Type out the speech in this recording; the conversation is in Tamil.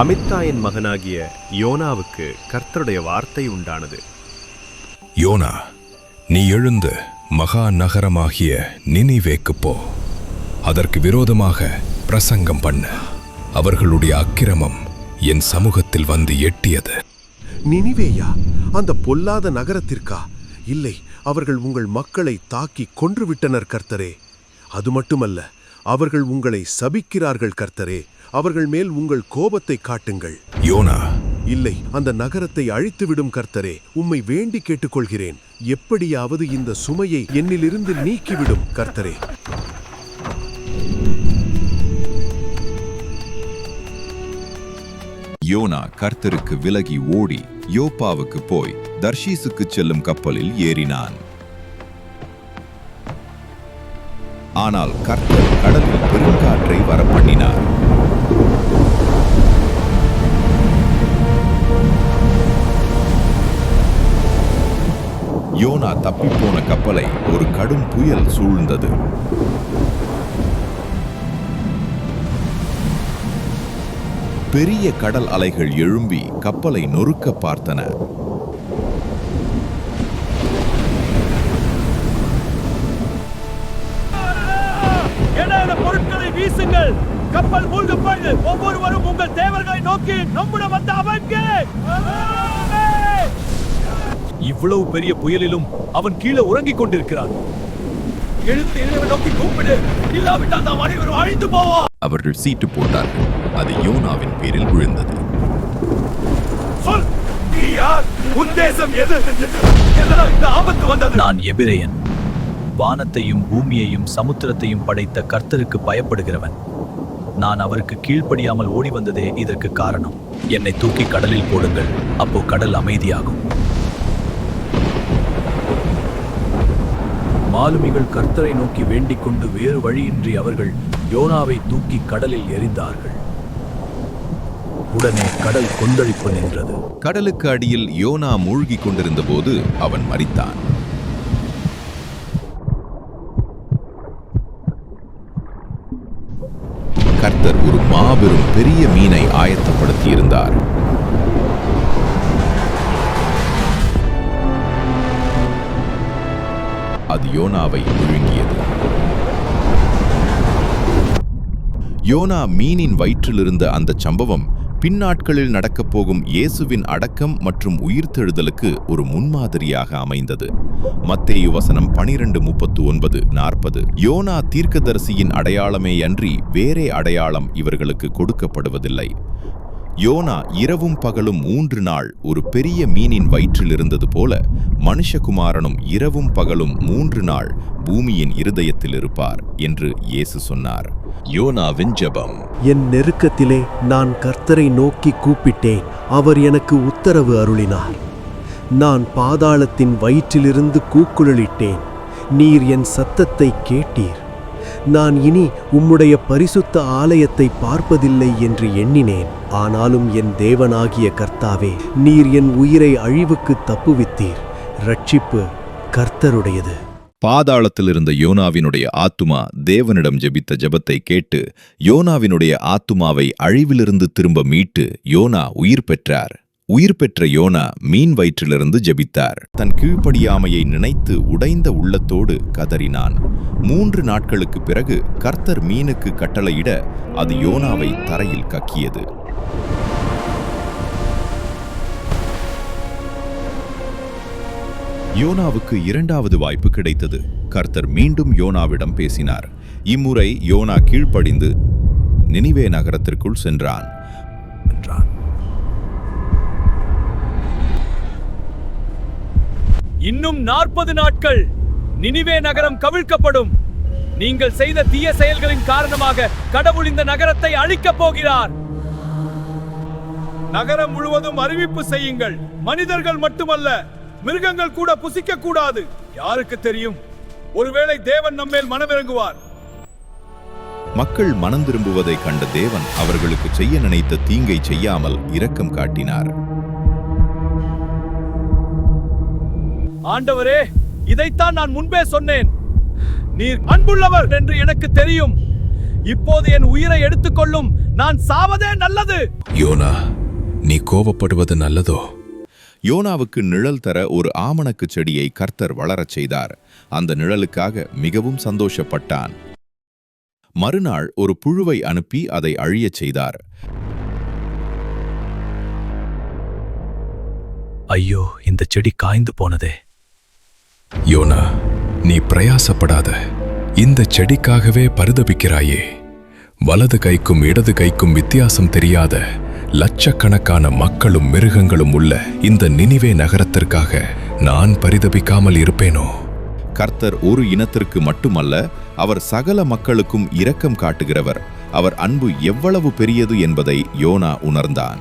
அமித்தாயின் மகனாகிய யோனாவுக்கு கர்த்தருடைய வார்த்தை உண்டானது. யோனா, நீ எழுந்து மகா நகரமாகிய நினிவேக்குப் போ. அதற்கு விரோதமாக பிரசங்கம் பண்ண. அவர்களுடைய அக்கிரமம் என் சமூகத்தில் வந்து எட்டியது. நினிவேயா? அந்த பொல்லாத நகரத்திற்கா? இல்லை, அவர்கள் உங்கள் மக்களை தாக்கி கொன்றுவிட்டனர் கர்த்தரே. அது மட்டுமல்ல, அவர்கள் உங்களை சபிக்கிறார்கள் கர்த்தரே. அவர்கள் மேல் உங்கள் கோபத்தை காட்டுங்கள். யோனா, இல்லை, அந்த நகரத்தை அழித்துவிடும் கர்த்தரே. உம்மை வேண்டி கேட்டுக்கொள்கிறேன். எப்படியாவது இந்த சுமையை என்னிலிருந்து நீக்கிவிடும் கர்த்தரே. யோனா கர்த்தருக்கு விலகி ஓடி யோப்பாவுக்கு போய் தர்ஷீசுக்கு செல்லும் கப்பலில் ஏறினான். ஆனால் கர்த்தர் கடலில் பெருங்காற்றை வரப்பண்ணினார். யோனா தப்பிப்போன கப்பலை ஒரு கடும் புயல் சூழ்ந்தது. பெரிய கடல் அலைகள் எழும்பி கப்பலை நொறுக்க பார்த்தன. பொருட்களை வீசுங்கள், கப்பல் மூழ்கப்படு. ஒவ்வொருவரும் உங்கள் தேவர்களை நோக்கி நம்முடன் வந்த அவன்கே. இவ்வளவு பெரிய புயலிலும் அவன் கீழே உறங்கிக் கொண்டிருக்கிறான். எழுந்து இறைவனை நோக்கி கூப்பிடு, இல்லாவிட்டால் நாம் அனைவரும் அழிந்து போவோம். அவர்கள் சீட்டு போட்டார்கள். அது யோனாவின் பேரில் விழுந்தது. சொல், நீ யார்? உத்தேசம் எது? எதனால் இந்த ஆபத்து வந்தது? நான் எபிரேயன். வானத்தையும் பூமியையும் சமுத்திரத்தையும் படைத்த கர்த்தருக்கு பயப்படுகிறவன். நான் அவருக்கு கீழ்ப்படியாமல் ஓடி வந்ததே இதற்கு காரணம். என்னை தூக்கி கடலில் போடுங்கள், அப்போ கடல் அமைதியாகும். மாலுமிகள் கர்த்தரை நோக்கி வேண்டிக் கொண்டு வேறு வழியின்றி அவர்கள் யோனாவை தூக்கி கடலில் எறிந்தார்கள். உடனே கடல் கொந்தளிப்பு நின்றது. கடலுக்கு அடியில் யோனா மூழ்கிக் கொண்டிருந்த போது அவன் மரித்தான். கர்த்தர் ஒரு மாபெரும் பெரிய மீனை ஆயத்தப்படுத்தியிருந்தார். அது யோனாவை விழுங்கியது. யோனா மீனின் வயிற்றிலிருந்த அந்த சம்பவம் பின்னாட்களில் நடக்கப் போகும் இயேசுவின் அடக்கம் மற்றும் உயிர்த்தெழுதலுக்கு ஒரு முன்மாதிரியாக அமைந்தது. மத்தேயு வசனம் 12:39-40. யோனா தீர்க்கதரிசியின் அடையாளமே அன்றி வேறே அடையாளம் இவர்களுக்கு கொடுக்கப்படுவதில்லை. யோனா இரவும் பகலும் 3 நாள் ஒரு பெரிய மீனின் வயிற்றில் இருந்தது போல மனுஷகுமாரனும் இரவும் பகலும் 3 நாள் பூமியின் இருதயத்தில் இருப்பார் என்று இயேசு சொன்னார். யோனாவின் ஜெபம். என் நெருக்கத்திலே நான் கர்த்தரை நோக்கி கூப்பிட்டேன். அவர் எனக்கு உத்தரவு அருளினார். நான் பாதாளத்தின் வயிற்றிலிருந்து கூக்குரலிட்டேன். நீர் என் சத்தத்தை கேட்டீர். நான் இனி உம்முடைய பரிசுத்த ஆலயத்தை பார்ப்பதில்லை என்று எண்ணினேன். ஆனாலும் என் தேவனாகிய கர்த்தாவே, நீர் என் உயிரை அழிவுக்கு தப்புவித்தீர். ரட்சிப்பு கர்த்தருடையது. பாதாளத்தில் இருந்த யோனாவினுடைய ஆத்துமா தேவனிடம் ஜெபித்த ஜெபத்தை கேட்டு யோனாவினுடைய ஆத்துமாவை அழிவிலிருந்து திரும்ப மீட்டு யோனா உயிர் பெற்றார். உயிர் பெற்ற யோனா மீன் வயிற்றிலிருந்து ஜெபித்தார். தன் கீழ்ப்படியாமையை நினைத்து உடைந்த உள்ளத்தோடு கதறினான். 3 நாட்களுக்கு பிறகு கர்த்தர் மீனுக்கு கட்டளையிட அது யோனாவை தரையில் கக்கியது. யோனாவுக்கு 2வது வாய்ப்பு கிடைத்தது. கர்த்தர் மீண்டும் யோனாவிடம் பேசினார். இம்முறை யோனா கீழ்ப்படிந்து நினிவே நகரத்திற்குள் சென்றான். இன்னும் 40 நாட்கள் நினிவே நகரம் கவிழ்க்கப்படும். நீங்கள் செய்த தீய செயல்களின் காரணமாக கடவுள் இந்த நகரத்தை அழிக்கப் போகிறார். நகரம் முழுவதும் அறிவிப்பு செய்யுங்கள். மனிதர்கள் மட்டுமல்ல, மிருகங்கள் கூட புசிக்க கூடாது. யாருக்கு தெரியும், ஒருவேளை தேவன் நம்மேல் மனமிறங்குவார். மக்கள் மனம் திரும்புவதை கண்ட தேவன் அவர்களுக்கு செய்ய நினைத்த தீங்கை செய்யாமல் இரக்கம் காட்டினார். ஆண்டவரே, இதைத்தான் நான் முன்பே சொன்னேன். நீர் அன்புள்ளவர் என்று எனக்கு தெரியும். இப்போது என் உயிரை எடுத்துக்கொள்ளும், நான் சாவதே நல்லது. யோனா, நீ கோபப்படுவது நல்லதோ? யோனாவுக்கு நிழல் தர ஒரு ஆமணக்கு செடியை கர்த்தர் வளரச் செய்தார். அந்த நிழலுக்காக மிகவும் சந்தோஷப்பட்டான். மறுநாள் ஒரு புழுவை அனுப்பி அதை அழியச் செய்தார். ஐயோ, இந்த செடி காய்ந்து போனதே. யோனா, நீ பிரயாசப்படாத. இந்த செடிக்காகவே பரிதபிக்கிறாயே. வலது கைக்கும் இடது கைக்கும் வித்தியாசம் தெரியாத லட்சக்கணக்கான மக்களும் மிருகங்களும் உள்ள இந்த நினிவே நகரத்திற்காக நான் பரிதபிக்காமல் இருப்பேனோ? கர்த்தர் ஒரு இனத்திற்கு மட்டுமல்ல, அவர் சகல மக்களுக்கும் இரக்கம் காட்டுகிறவர். அவர் அன்பு எவ்வளவு பெரியது என்பதை யோனா உணர்ந்தான்.